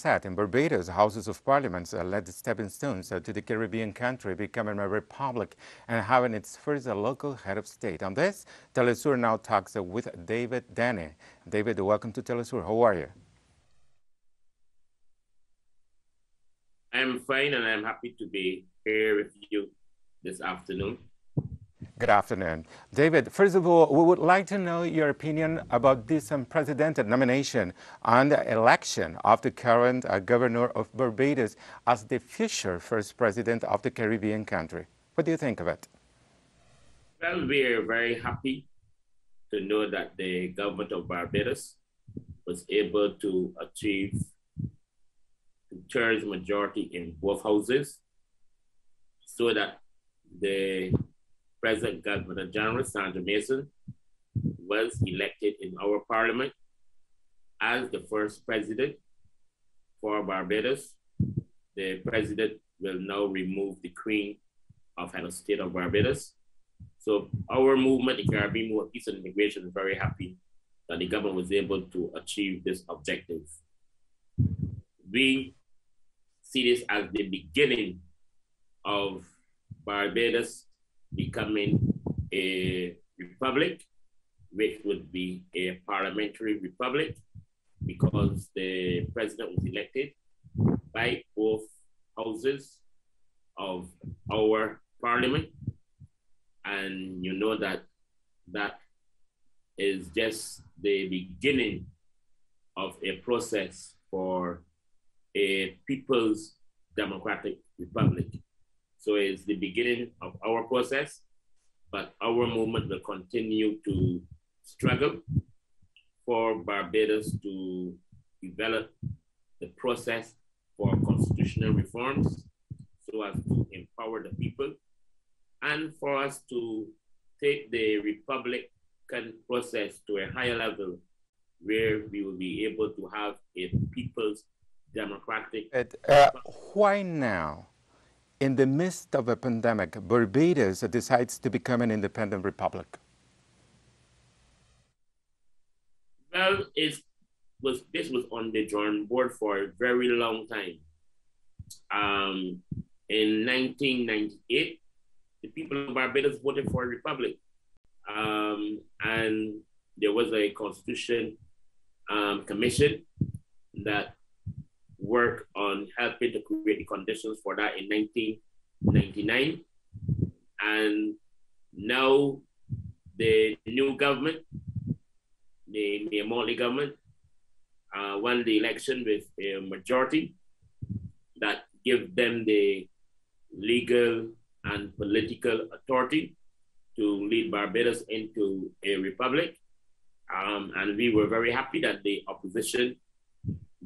Set in Barbados, houses of parliament led the stepping stones to the Caribbean country becoming a republic and having its first local head of state. On this, teleSUR now talks with David Denny. David, welcome to teleSUR. How are you? I'm fine and I'm happy to be here with you this afternoon. Good afternoon. David, first of all, we would like to know your opinion about this unprecedented nomination and the election of the current governor of Barbados as the future first president of the Caribbean country. What do you think of it? Well, we're very happy to know that the government of Barbados was able to achieve two-thirds majority in both houses so that the present Governor General, Sandra Mason, was elected in our parliament as the first president for Barbados. The president will now remove the Queen of Head of State of Barbados. So our movement, the Caribbean Movement Peace and Immigration, is very happy that the government was able to achieve this objective. We see this as the beginning of Barbados becoming a republic, which would be a parliamentary republic because the president was elected by both houses of our parliament. And you know that that is just the beginning of a process for a people's democratic republic. So it's the beginning of our process, but our movement will continue to struggle for Barbados to develop the process for constitutional reforms so as to empower the people and for us to take the Republican process to a higher level where we will be able to have a people's democratic. Why now? In the midst of a pandemic, Barbados decides to become an independent republic. Well, this was on the drawing board for a very long time. In 1998, the people of Barbados voted for a republic. And there was a constitution commission that worked on helping to create the conditions for that in 1999. And now the new government, the Miyamoto government, won the election with a majority that give them the legal and political authority to lead Barbados into a republic. And we were very happy that the opposition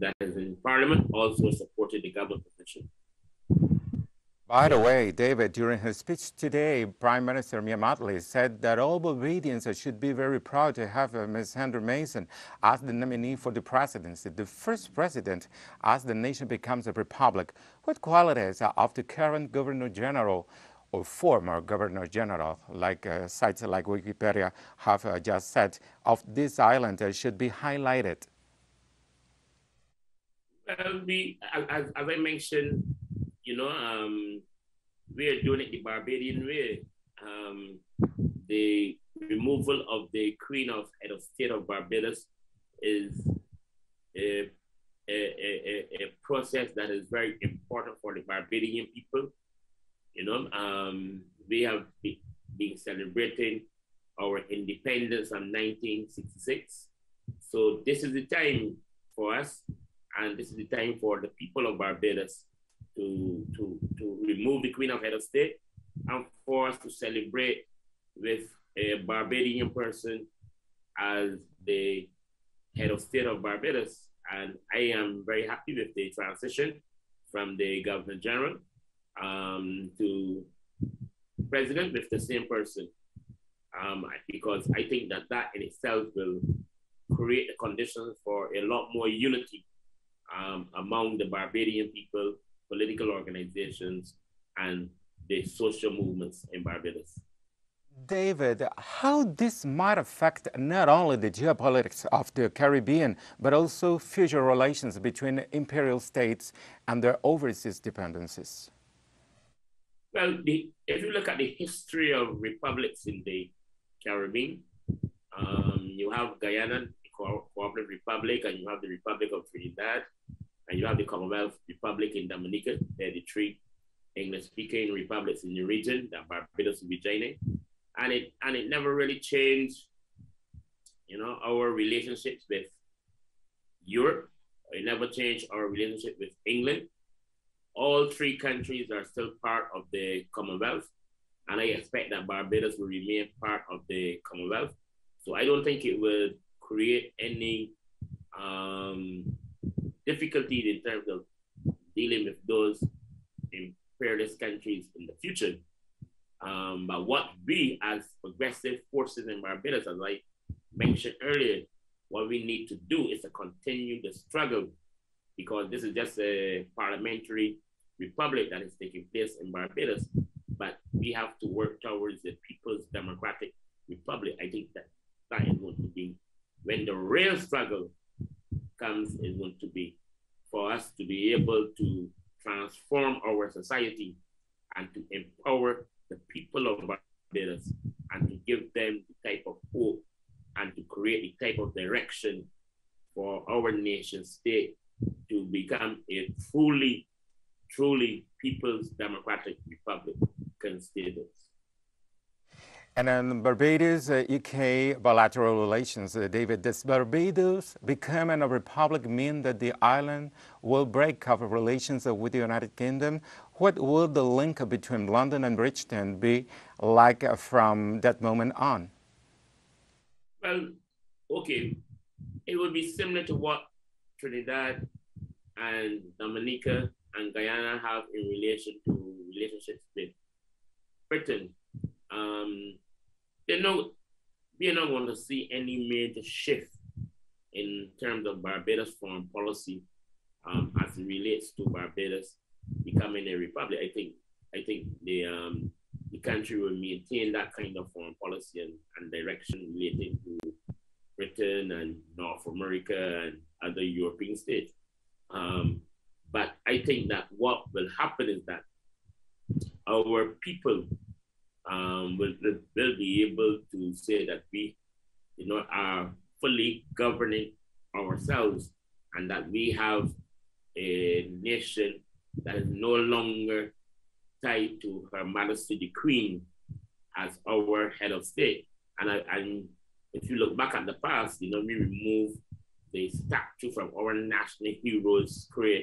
that is in parliament also supported the government position. By the way, David, during his speech today, Prime Minister Miyamoto said that all Barbadians should be very proud to have Ms. Sandra Mason as the nominee for the presidency, the first president as the nation becomes a republic. What qualities of the current Governor General or former Governor General, like sites like Wikipedia have just said, of this island should be highlighted? Well, as I mentioned, we are doing it the Barbadian way. The removal of the Queen of Head of State of Barbados is a process that is very important for the Barbadian people. We have been celebrating our independence in 1966. So this is the time for us, and this is the time for the people of Barbados to remove the Queen of Head of State and for us to celebrate with a Barbadian person as the Head of State of Barbados. And I am very happy with the transition from the Governor General to President with the same person. Because I think that in itself will create the conditions for a lot more unity among the Barbadian people, political organizations, and the social movements in Barbados. David, how this might affect not only the geopolitics of the Caribbean, but also future relations between imperial states and their overseas dependencies? Well, if you look at the history of republics in the Caribbean, you have Guyana, the Cooperative Republic, and you have the Republic of Trinidad, and you have the Commonwealth Republic in Dominica. They're the three English-speaking republics in the region that Barbados will be joining. And it never really changed, our relationships with Europe. It never changed our relationship with England. All three countries are still part of the Commonwealth, and I expect that Barbados will remain part of the Commonwealth. So I don't think it will create any difficulty in terms of dealing with those imperialist countries in the future. But what we as progressive forces in Barbados, as I mentioned earlier, what we need to do is to continue the struggle, because this is just a parliamentary republic that is taking place in Barbados, but we have to work towards the People's Democratic Republic. I think that is going to be, when the real struggle comes, is going to be for us to be able to transform our society and to empower the people of Barbados and to give them the type of hope and to create the type of direction for our nation state to become a truly People's Democratic Republican status. And then Barbados, UK bilateral relations. David, does Barbados becoming a republic mean that the island will break off relations with the United Kingdom? What will the link between London and Bridgeton be like from that moment on? Well, okay, it would be similar to what Trinidad and Dominica and Guyana have in relation to relationships with Britain. We're not going to see any major shift in terms of Barbados foreign policy as it relates to Barbados becoming a republic. I think the country will maintain that kind of foreign policy and direction relating to Britain and North America and other European states. But I think that what will happen is that our people will be able to say that we, are fully governing ourselves, and that we have a nation that is no longer tied to Her Majesty the Queen as our head of state. And if you look back at the past, we removed the statue from our national heroes square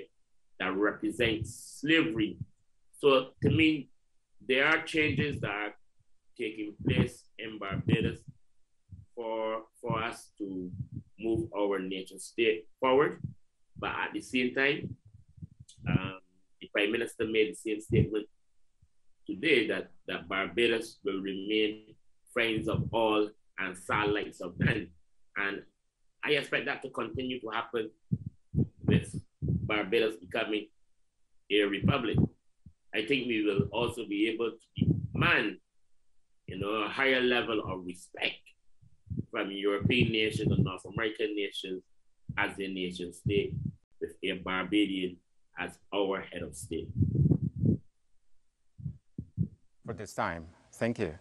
that represents slavery. So to me, there are changes that are taking place in Barbados for us to move our nation state forward. But at the same time, the Prime Minister made the same statement today that Barbados will remain friends of all and satellites of none. And I expect that to continue to happen with Barbados becoming a republic. I think we will also be able to demand, a higher level of respect from European nations and North American nations as a nation state, with a Barbadian as our head of state. For this time, thank you.